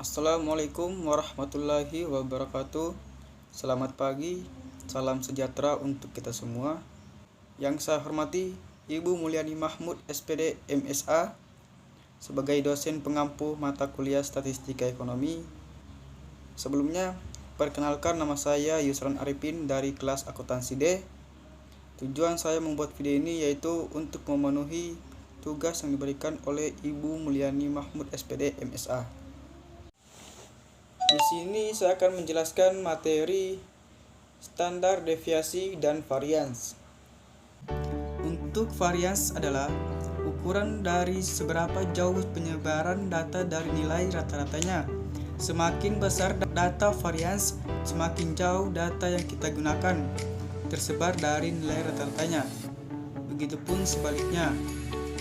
Assalamualaikum warahmatullahi wabarakatuh. Selamat pagi, salam sejahtera untuk kita semua. Yang saya hormati Ibu Mulyani Mahmud SPD MSA sebagai dosen pengampu mata kuliah Statistika Ekonomi. Sebelumnya, perkenalkan, nama saya Yusran Arifin dari kelas akuntansi D. Tujuan saya membuat video ini yaitu untuk memenuhi tugas yang diberikan oleh Ibu Mulyani Mahmud SPD MSA. Di sini saya akan menjelaskan materi standar deviasi dan varians. Untuk varians adalah ukuran dari seberapa jauh penyebaran data dari nilai rata-ratanya. Semakin besar data varians, semakin jauh data yang kita gunakan tersebar dari nilai rata-ratanya. Begitupun sebaliknya,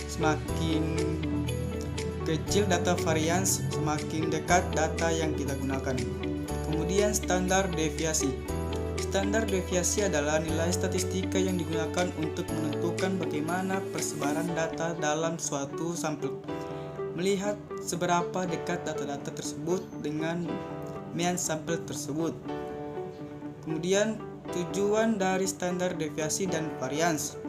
semakin kecil data varians, semakin dekat data yang kita gunakan. Kemudian standar deviasi. Standar deviasi adalah nilai statistika yang digunakan untuk menentukan bagaimana persebaran data dalam suatu sampel. Melihat seberapa dekat data-data tersebut dengan mean sampel tersebut. Kemudian tujuan dari standar deviasi dan varians.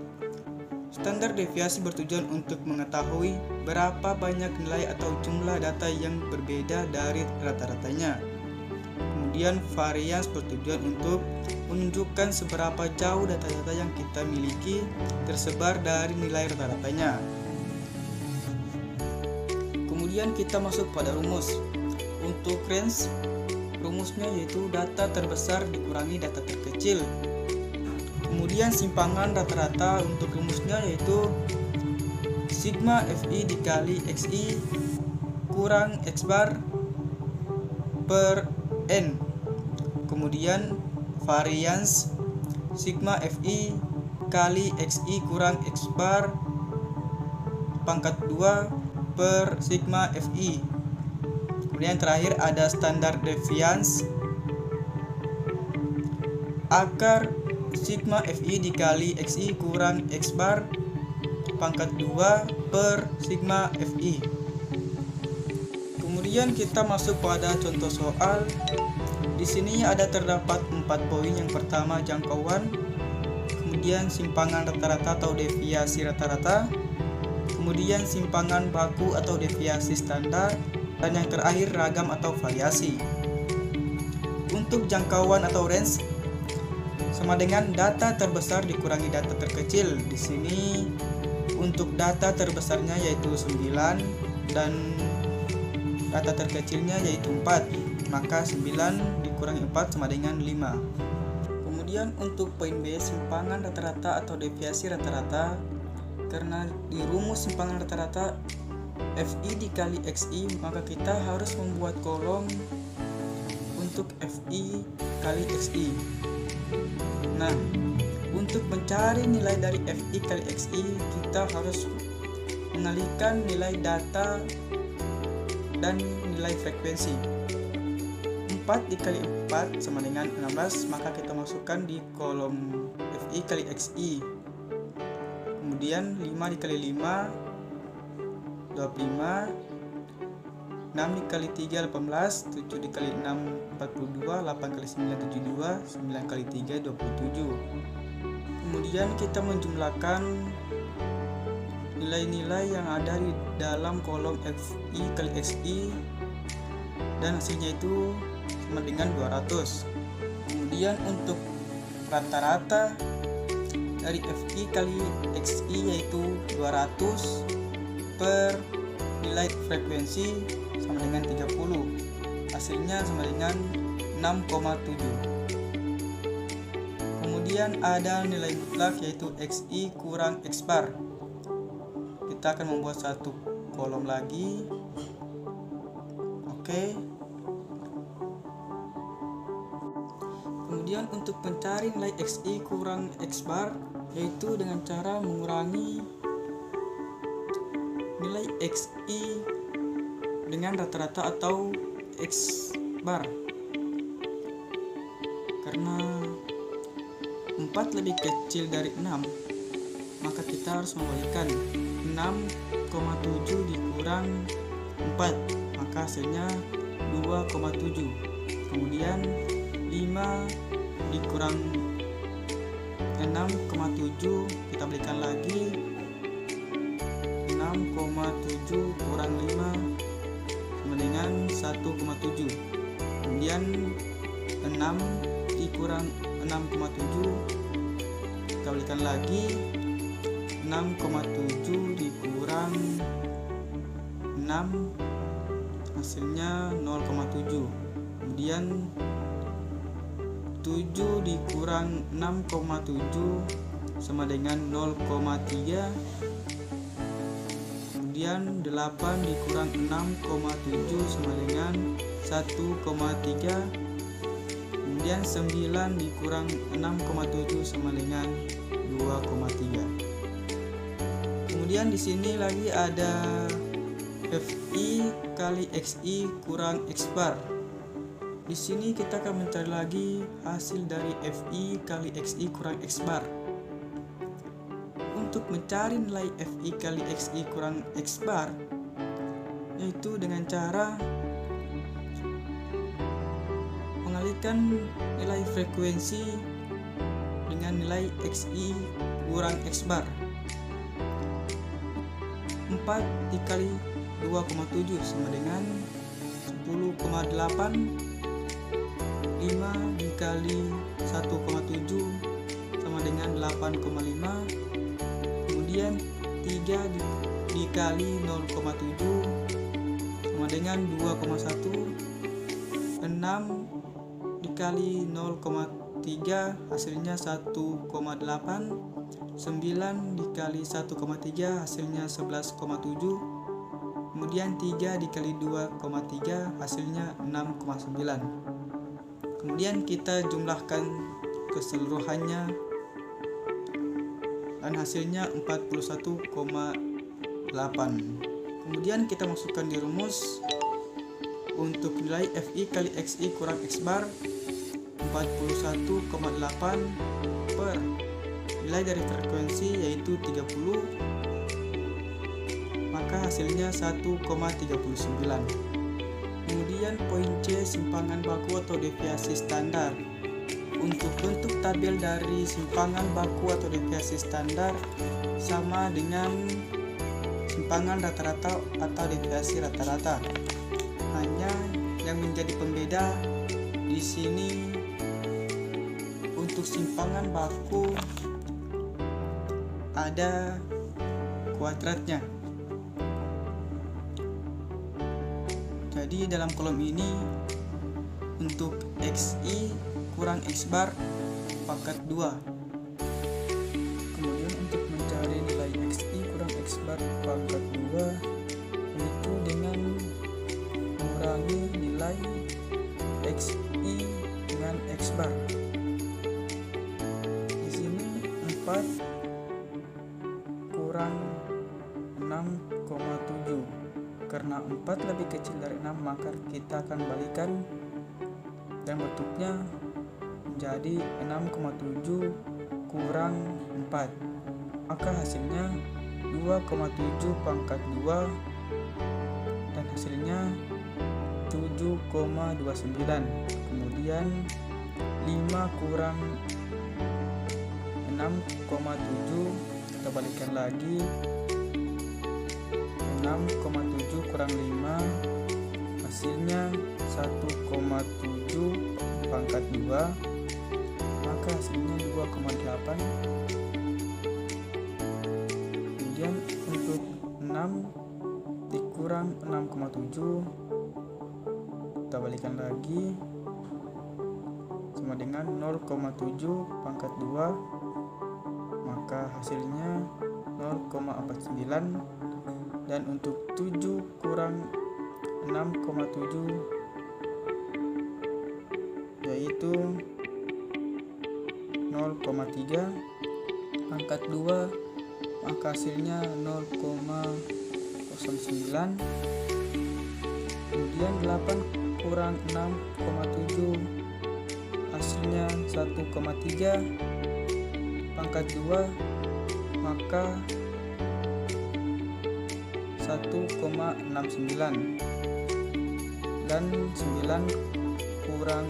Standar deviasi bertujuan untuk mengetahui berapa banyak nilai atau jumlah data yang berbeda dari rata-ratanya. Kemudian varians bertujuan untuk menunjukkan seberapa jauh data-data yang kita miliki tersebar dari nilai rata-ratanya. Kemudian kita masuk pada rumus. Untuk range, rumusnya yaitu data terbesar dikurangi data terkecil. Kemudian simpangan rata-rata, untuk rumusnya yaitu sigma Fi dikali Xi kurang X bar per N. Kemudian varians sigma Fi kali Xi kurang X bar pangkat 2 per sigma Fi. Kemudian terakhir ada standar devians akar sigma Fi dikali Xi kurang X bar pangkat 2 per sigma Fi. Kemudian kita masuk pada contoh soal. Di sini ada terdapat 4 poin. Yang pertama jangkauan, kemudian simpangan rata-rata atau deviasi rata-rata, kemudian simpangan baku atau deviasi standar, dan yang terakhir ragam atau variasi. Untuk jangkauan atau range sama dengan data terbesar dikurangi data terkecil. Di sini untuk data terbesarnya yaitu 9 dan data terkecilnya yaitu 4. Maka 9 dikurangi 4 sama dengan 5. Kemudian untuk poin B, simpangan rata-rata atau deviasi rata-rata. Karena di rumus simpangan rata-rata Fi dikali Xi, maka kita harus membuat kolom untuk Fi kali Xi. Nah, untuk mencari nilai dari Fi kali Xi, kita harus mengalihkan nilai data dan nilai frekuensi. 4 dikali 4 sama dengan 16, maka kita masukkan di kolom Fi kali Xi. Kemudian 5 dikali 5 25, 6 dikali 3 18, 7 dikali 6 42, 8 kali 9 72, 9 kali 3 27. Kemudian kita menjumlahkan nilai-nilai yang ada di dalam kolom Fi kali Xi dan hasilnya itu sama dengan 200. Kemudian untuk rata-rata dari Fi kali Xi yaitu 200 per nilai frekuensi sama dengan 30. Hasilnya sama dengan 6,7. Kemudian ada nilai mutlak yaitu Xi kurang X bar. Kita akan membuat satu kolom lagi. Oke. Kemudian untuk mencari nilai Xi kurang X bar yaitu dengan cara mengurangi nilai Xi dengan rata-rata atau X bar. Karena 4 lebih kecil dari 6, maka kita harus membalikan 6,7 dikurang 4, maka hasilnya 2,7. Kemudian 5 dikurang 6,7 kita berikan lagi 6,7 kurang 5 sama dengan 1,7. Kemudian 6 dikurang 6,7 kita berikan lagi 6,7 dikurang 6 hasilnya 0,7. Kemudian 7 dikurang 6,7 sama dengan 0,3. Kemudian 8 dikurang 6,7 sama dengan 1,3. Kemudian 9 dikurang 6,7 sama dengan 2,3. Kemudian di sini lagi ada FI kali XI kurang X bar. Di sini kita akan mencari lagi hasil dari FI kali XI kurang X bar. Untuk mencari nilai FI kali XI kurang X bar, yaitu dengan cara mengalihkan nilai frekuensi dengan nilai XI kurang X bar. 4 dikali 2,7 sama dengan 10,8. 5 dikali 1,7 sama dengan 8,5. Kemudian 3 dikali 0,7 sama dengan 2,1. 6 dikali 0,3 hasilnya 1,8. 9 dikali 1,3 hasilnya 11,7. Kemudian 3 dikali 2,3 hasilnya 6,9. Kemudian kita jumlahkan keseluruhannya dan hasilnya 41,8. Kemudian kita masukkan di rumus untuk nilai FI kali XI kurang X bar 41,8 per nilai dari frekuensi yaitu 30, maka hasilnya 1,39. Kemudian poin C, simpangan baku atau deviasi standar. Untuk bentuk tabel dari simpangan baku atau deviasi standar sama dengan simpangan rata-rata atau deviasi rata-rata. Hanya yang menjadi pembeda di sini untuk simpangan baku ada kuadratnya. Jadi dalam kolom ini untuk XI kurang X bar pangkat 2. Kemudian untuk mencari nilai XI kurang X bar pangkat 2 yaitu dengan mengurangi nilai XI dengan X bar. Di sini 4 kurang 6,7. Karena 4 lebih kecil dari 6, maka kita akan balikan dan bentuknya menjadi 6,7 kurang 4. Maka hasilnya 2,7 pangkat 2 dan hasilnya 7,29. Kemudian 5 kurang 6,7 kita balikan lagi, 6,7 kurang 5 hasilnya 1,7 pangkat 2, maka hasilnya 2,8. Kemudian untuk 6 dikurang 6,7 kita balikan lagi sama dengan 0,7 pangkat 2, maka hasilnya 0,49. Dan untuk 7 kurang 6,7 yaitu 0,3 pangkat 2, maka hasilnya 0,09. Kemudian 8 kurang 6,7 hasilnya 1,3 pangkat 2, maka 1,69. dan 9 kurang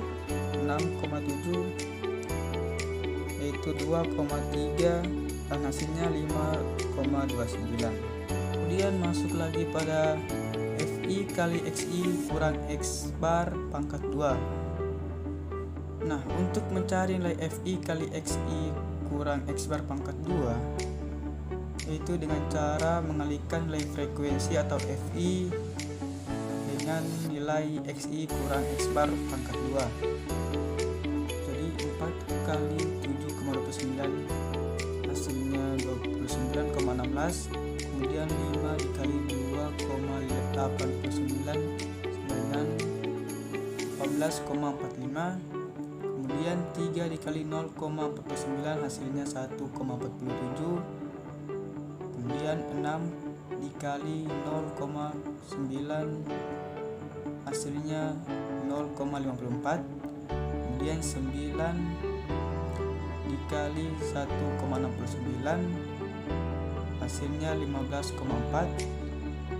6,7 yaitu 2,3 dan hasilnya 5,29. Kemudian masuk lagi pada FI kali XI kurang X bar pangkat 2. Nah, untuk mencari nilai FI kali XI kurang X bar pangkat 2 yaitu dengan cara mengalihkan nilai frekuensi atau FI dengan nilai XI kurang X bar pangkat 2. Jadi 4 kali 7,29 hasilnya 29,16, kemudian 5 dikali 2,89 sama dengan 14,45, kemudian 3 dikali 0,49 hasilnya 1,47, kemudian 6 dikali 0,9 hasilnya 0,54, kemudian 9 dikali 1,69 hasilnya 15,4,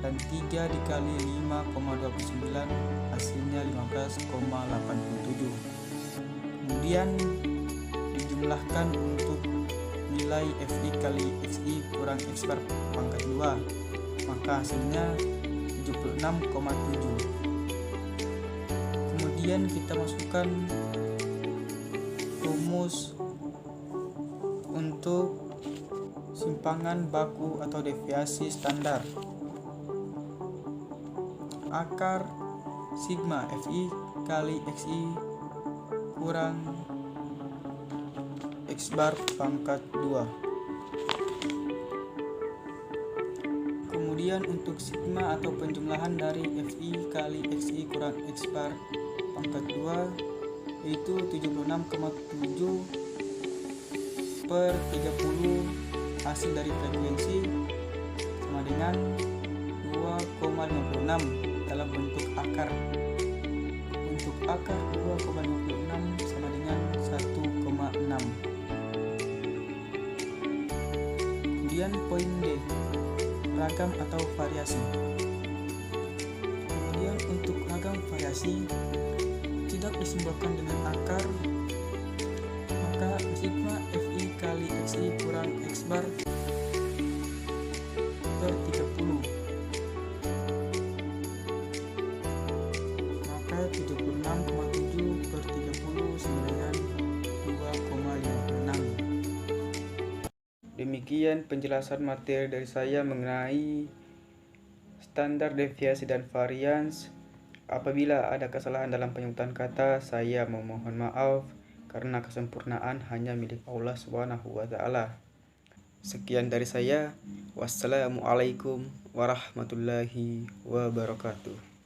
dan 3 dikali 5,29 hasilnya 15,87. Kemudian dijumlahkan untuk nilai FI kali XI kurang X bar pangkat 2, maka hasilnya 76,7. Kemudian kita masukkan rumus untuk simpangan baku atau deviasi standar. Akar sigma FI kali XI kurang X bar pangkat 2. Kemudian untuk sigma atau penjumlahan dari FI kali XI kurang X bar pangkat 2 yaitu 76,7 per 30 hasil dari frekuensi sama dengan 2,56 dalam bentuk akar. Untuk akar 2,56 sama dengan 1,6. Kemudian poin D, ragam atau variasi. Kemudian untuk ragam variasi tidak disimbolkan dengan akar, maka sigma FI kali XI kurang X bar per 30, maka 76,7 per 30 sama dengan 2,56. Demikian penjelasan materi dari saya mengenai standar deviasi dan varians. Apabila ada kesalahan dalam penyebutan kata, saya memohon maaf karena kesempurnaan hanya milik Allah Subhanahu wa taala. Sekian dari saya. Wassalamualaikum warahmatullahi wabarakatuh.